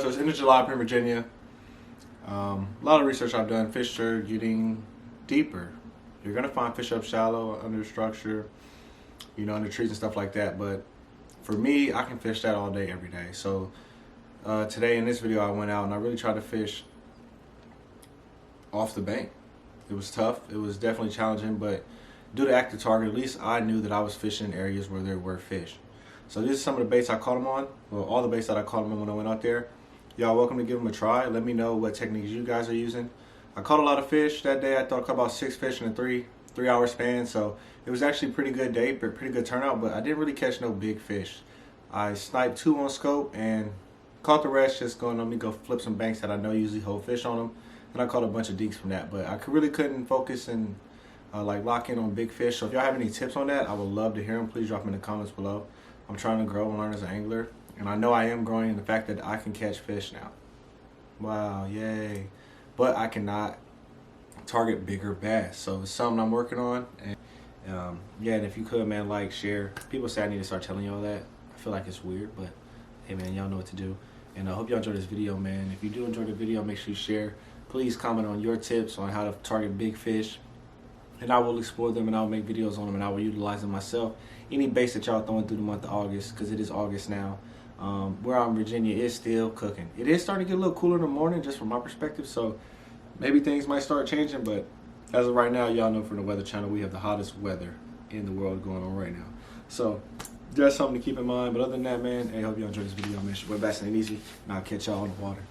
So it's end of July up in Virginia. A lot of research I've done. Fish are getting deeper. You're gonna find fish up shallow, under structure, you know, under trees and stuff like that. But for me, I can fish that all day, every day. So today in this video, I went out and I really tried to fish off the bank. It was tough. It was definitely challenging, but due to active target, at least I knew that I was fishing in areas where there were fish. So these are some of the baits I caught them on. Well, all the baits that I caught them on when I went out there. Y'all welcome to give them a try. Let me know what techniques you guys are using. I caught a lot of fish that day. I thought I caught about 6 fish in a three-hour span. So it was actually a pretty good day, but pretty good turnout. But I didn't really catch no big fish. I sniped 2 on scope and caught the rest just going, let me go flip some banks that I know usually hold fish on them. And I caught a bunch of deeks from that. But I really couldn't focus and like lock in on big fish. So if y'all have any tips on that, I would love to hear them. Please drop them in the comments below. I'm trying to grow and learn as an angler. And I know I am growing in the fact that I can catch fish now. Wow, yay. But I cannot target bigger bass. So it's something I'm working on. And yeah, and if you could, man, like, share. People say I need to start telling y'all that. I feel like it's weird, but hey, man, y'all know what to do. And I hope y'all enjoyed this video, man. If you do enjoy the video, make sure you share. Please comment on your tips on how to target big fish. And I will explore them and I'll make videos on them and I will utilize them myself. Any baits that y'all throwing through the month of August, because it is August now. Where I'm in Virginia is still cooking. It is starting to get a little cooler in the morning, just from my perspective, so maybe things might start changing, but as of right now, y'all know from the Weather Channel, we have the hottest weather in the world going on right now. So that's something to keep in mind, but other than that, man, hey, hope y'all enjoyed this video, man. It's your boy Bass and Easy, and I'll catch y'all on the water.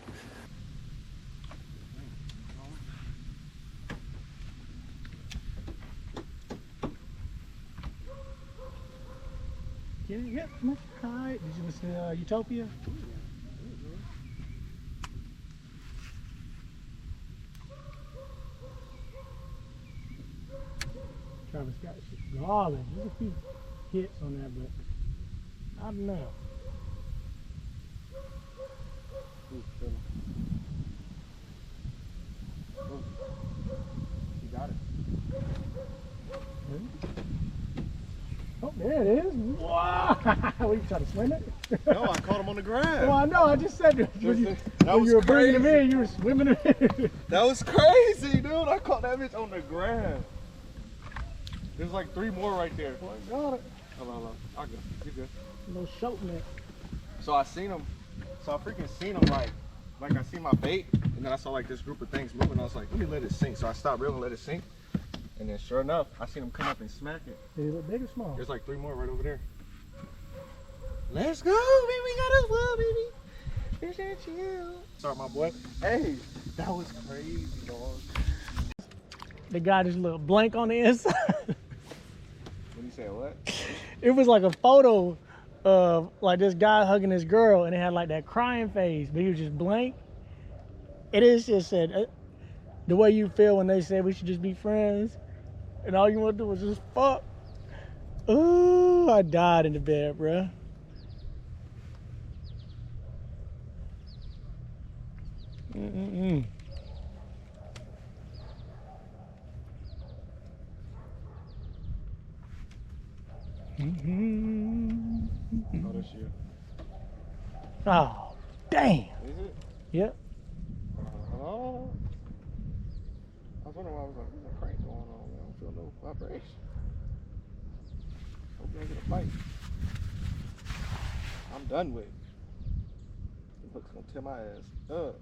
Yeah, come on. Hi. Did you listen to Utopia? Travis got garland. There's a few hits on that, but I don't know. You got it. Oh, there it is. Wow. What, you trying to swim it? No, I caught him on the ground. Well, I know. I just said that. When you were bringing him in, you were swimming him in. That was crazy, dude. I caught that bitch on the ground. There's like 3 more right there. Oh, I got it. Hello. I'll go. You good. A little short neck. So I seen him. So I freaking seen him like I seen my bait, and then I saw like this group of things moving. I was like, let me let it sink. So I stopped reeling and let it sink. And then sure enough, I seen him come up and smack it. Did he look big or small? There's like 3 more right over there. Let's go, baby. We got us well, baby. Fish and chill. Sorry, my boy. Hey, that was crazy, dog. The guy just looked blank on the inside. When you say what? It was like a photo of like this guy hugging this girl, and it had like that crying face, but he was just blank. It is just said the way you feel when they say we should just be friends, and all you want to do was just fuck. Ooh, I died in the bed, bruh. Mm-mm-mm. Oh, that's you. Oh, damn. Is it? Yep. Hello? I was wondering why I was like, there's a crank going on. I don't feel no vibration. Hope you don't get a bite. I'm done with. The hook's gonna tear my ass up.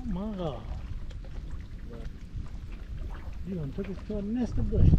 my God. You done took us to a nest of bushes.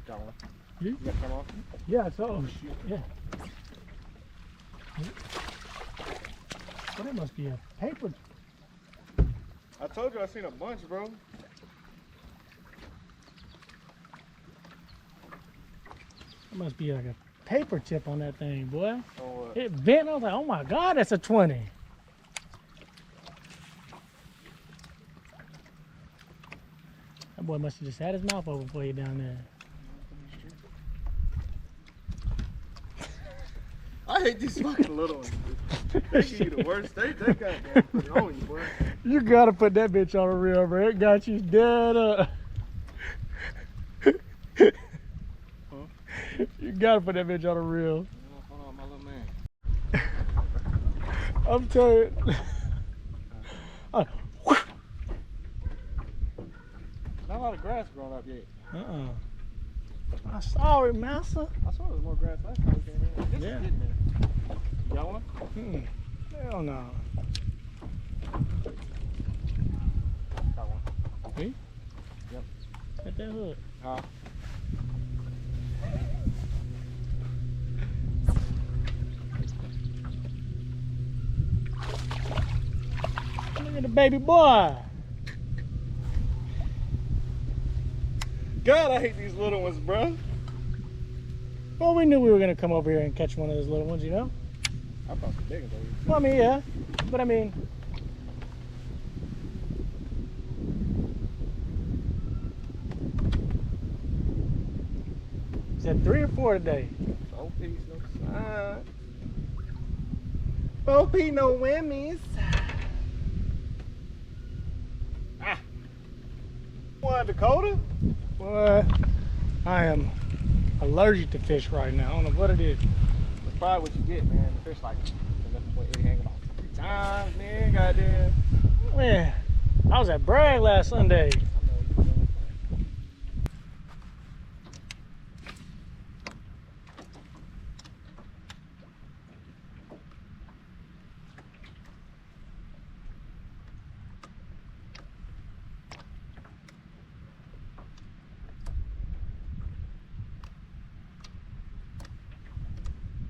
Got one. You got to come off? Yeah, so yeah. Well, that must be a paper. I told you I seen a bunch, bro. There must be like a paper tip on that thing, boy. Oh, what? It bent. I was like, oh my God, that's a 20. That boy must have just had his mouth open for you down there. I hate these fucking little ones, dude. They give you the worst. They goddamn put it on you, boy. You gotta put that bitch on a reel, bro. It got you dead up. You gotta put that bitch on a reel. Hold on, my little man. I'm telling you. Not a lot of grass growing up yet. I'm sorry, massa. I saw there was more grass last time we came here. This Yeah. is getting there. You got one? Hell no. Got one. Me? Yep. At that hook. Look at the baby boy. God, I hate these little ones, bro. Well, we knew we were gonna come over here and catch one of those little ones, you know? I thought some big ones. Well, I mean, yeah. But I mean, is that 3 or 4 today? No peace, no sign. OP, no whammies. Ah. What, Dakota? Boy, I am allergic to fish right now. I don't know what it is. That's probably what you get, man. The fish like, that's what Eddie hang about 3 times, man. Goddamn. Man, I was at Bragg last Sunday.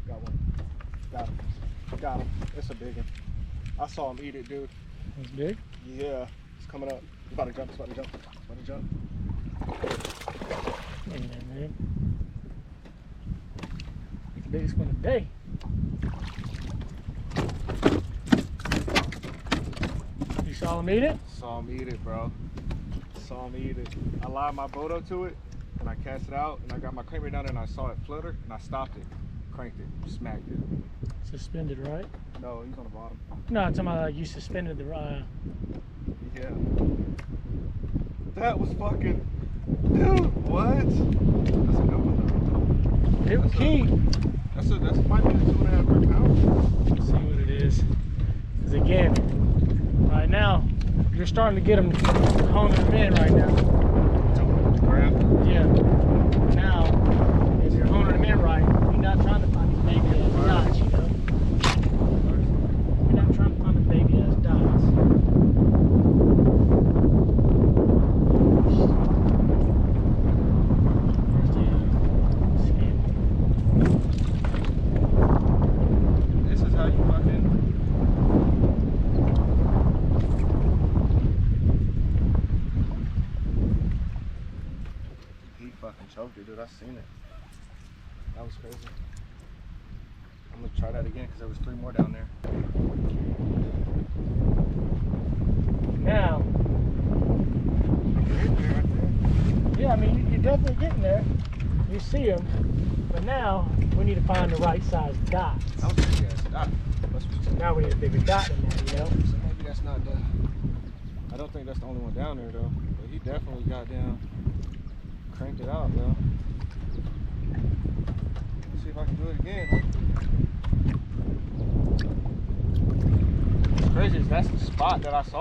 Got one. Got him. Got him. It's a big one. I saw him eat it, dude. It's big? Yeah. It's coming up. It's about to jump. It's about to jump. It's about to jump. Look at that, man. It's the biggest one today. You saw him eat it? Saw him eat it, bro. Saw him eat it. I lied my boat up to it, and I cast it out, and I got my cranberry down there, and I saw it flutter, and I stopped it, cranked it, smacked it. Suspended, right? No, he's on the bottom. No, I'm talking about like you suspended the Yeah. That was fucking... Dude, what? That's a good one, though. it was key. That's might be 2.5 pounds. Let's see what it is. Because again, right now, you're starting to get them honing them in right now. Crap. Yeah. Now, if you're honing them in right, you're not trying to find these baby ass dots, you know? You're not trying to find the baby ass dots. This is how you fucking... He fucking choked it, dude. I seen it. That was crazy. I'm gonna try that again because there was 3 more down there. Now, yeah, I mean, you're definitely getting there. You see them, but now we need to find the right size dot. That was a big ass dot. Now we need a bigger dot than that, you know? So maybe that's not the. I don't think that's the only one down there though. But he definitely got down, cranked it out though. Let's see if I can do it again. What's crazy is that's the spot that I saw.